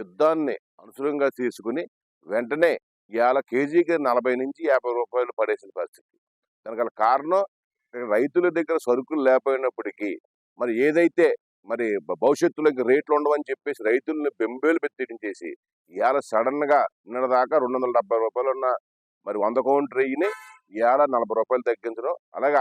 యుద్ధాన్ని అనుసరంగా తీసుకుని వెంటనే ఇవాళ కేజీకి 40 నుంచి 50 రూపాయలు పడేసిన పరిస్థితి. దానికి గల కారణం రైతుల దగ్గర సరుకులు లేకపోయినప్పటికీ మరి ఏదైతే మరి భవిష్యత్తులో ఇంక రేట్లు ఉండవని చెప్పేసి రైతుల్ని బెంబేలు పెట్టించేసి ఇవాళ సడన్ గా నిన్నదాకా 270 రూపాయలు ఉన్న మరి 100 కౌంట్ రెయ్యిని ఇవాళ 40 రూపాయలు తగ్గించడం, అలాగా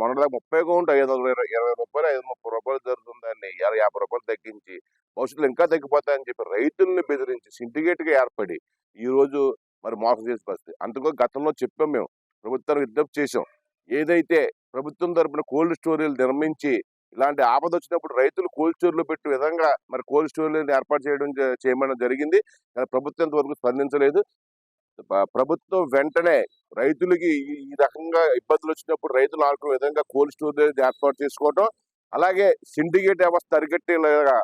మొన్నదాకా 30 కౌంట్ 520 రూపాయలు 530 రూపాయలు జరుగుతుందాన్ని ఇవాళ 50 రూపాయలు తగ్గించి భవిష్యత్తులో ఇంకా తగ్గిపోతాయని చెప్పి రైతుల్ని బెదిరించి సిండికేట్ గా ఏర్పడి ఈ రోజు మరి మోసం చేసే పరిస్థితి. అందుకో గతంలో చెప్పాం, మేము ప్రభుత్వానికి విజ్ఞప్తి చేసాం, ఏదైతే ప్రభుత్వం తరపున కోల్డ్ స్టోరేజీలు నిర్మించి ఇలాంటి ఆపద వచ్చినప్పుడు రైతులు కోల్డ్ స్టోర్లు పెట్టే విధంగా మరి కోల్డ్ స్టోర్లు ఏర్పాటు చేయడం జరిగింది. కానీ ప్రభుత్వం ఇంతవరకు స్పందించలేదు. ప్రభుత్వం వెంటనే రైతులకి ఈ రకంగా ఇబ్బందులు వచ్చినప్పుడు రైతులు ఆడుకునే విధంగా కోల్డ్ స్టోరేజ్ ఏర్పాటు చేసుకోవడం, అలాగే సిండికేట్ వ్యవస్థ అరికట్టేలాగా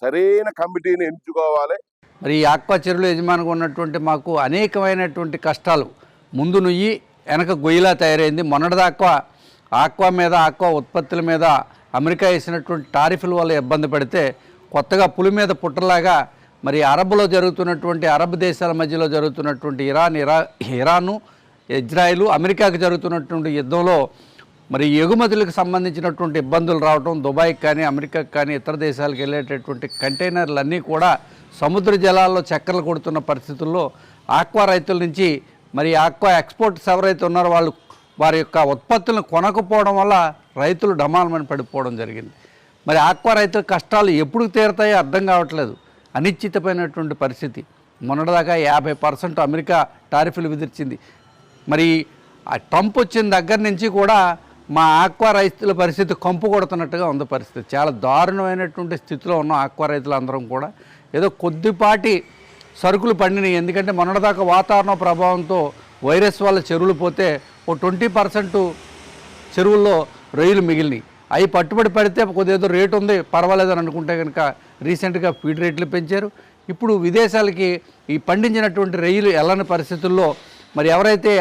సరైన కమిటీని ఎంచుకోవాలి. మరి ఈ ఆక్వా చెరువుల యజమానిగా ఉన్నటువంటి మాకు అనేకమైనటువంటి కష్టాలు ముందు నుయ్యి వెనక గొయ్యిలా తయారైంది. మొన్నటిదాకా ఆక్వా మీద ఆక్వా ఉత్పత్తుల మీద అమెరికా వేసినటువంటి టారిఫ్ల వల్ల ఇబ్బంది పడితే కొత్తగా పులి మీద పుట్టలాగా మరి అరబ్లో జరుగుతున్నటువంటి అరబ్ దేశాల మధ్యలో జరుగుతున్నటువంటి ఇరాను ఇజ్రాయిల్ అమెరికాకు జరుగుతున్నటువంటి యుద్ధంలో మరి ఎగుమతులకు సంబంధించినటువంటి ఇబ్బందులు రావడం, దుబాయ్కి కానీ అమెరికాకి కానీ ఇతర దేశాలకు వెళ్ళేటటువంటి కంటైనర్లన్నీ కూడా సముద్ర జలాల్లో చక్కర్లు కొడుతున్న పరిస్థితుల్లో ఆక్వా రైతుల నుంచి మరి ఆక్వా ఎక్స్పోర్ట్స్ ఎవరైతే ఉన్నారో వాళ్ళు వారి యొక్క ఉత్పత్తులను కొనకపోవడం వల్ల రైతులు డమాల్మని పడిపోవడం జరిగింది. మరి ఆక్వా రైతుల కష్టాలు ఎప్పుడు తీరుతాయో అర్థం కావట్లేదు. అనిశ్చితమైనటువంటి పరిస్థితి. మొన్నటిదాకా 50% అమెరికా టారిఫ్లు విధించింది. మరి ఆ ట్రంప్ వచ్చిన దగ్గర నుంచి కూడా మా ఆక్వా రైతుల పరిస్థితి కంపు కొడుతున్నట్టుగా ఉంది పరిస్థితి. చాలా దారుణమైనటువంటి స్థితిలో ఉన్న ఆక్వా రైతులందరం కూడా ఏదో కొద్దిపాటి సరుకులు పండినాయి. ఎందుకంటే మొన్నటిదాకా వాతావరణ ప్రభావంతో వైరస్ వల్ల చెరువులు పోతే ఓ 20% చెరువుల్లో రొయ్యలు మిగిలినాయి. అవి పట్టుబడి పడితే కొద్దిగా రేటు ఉంది పర్వాలేదని అనుకుంటే కనుక రీసెంట్గా ఫీడ్ రేట్లు పెంచారు. ఇప్పుడు విదేశాలకి ఈ పండించినటువంటి రొయ్యలు వెళ్ళని పరిస్థితుల్లో మరి ఎవరైతే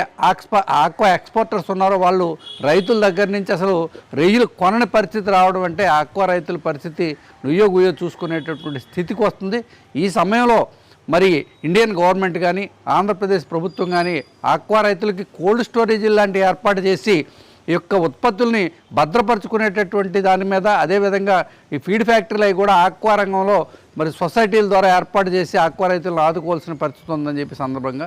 ఆక్వా ఎక్స్పోర్టర్స్ ఉన్నారో వాళ్ళు రైతుల దగ్గర నుంచి అసలు రొయ్యలు కొనని పరిస్థితి రావడం అంటే ఆక్వా రైతుల పరిస్థితి నుయ్యో గుయ్యో చూసుకునేటటువంటి స్థితికి వస్తుంది. ఈ సమయంలో మరి ఇండియన్ గవర్నమెంట్ కానీ ఆంధ్రప్రదేశ్ ప్రభుత్వం కానీ ఆక్వా రైతులకి కోల్డ్ స్టోరేజీ లాంటి ఏర్పాటు చేసి ఈ యొక్క ఉత్పత్తుల్ని భద్రపరుచుకునేటటువంటి దాని మీద, అదేవిధంగా ఈ ఫీడ్ ఫ్యాక్టరీలు అవి కూడా ఆక్వా రంగంలో మరి సొసైటీల ద్వారా ఏర్పాటు చేసి ఆక్వా రైతులను ఆదుకోవాల్సిన పరిస్థితి ఉందని చెప్పి సందర్భంగా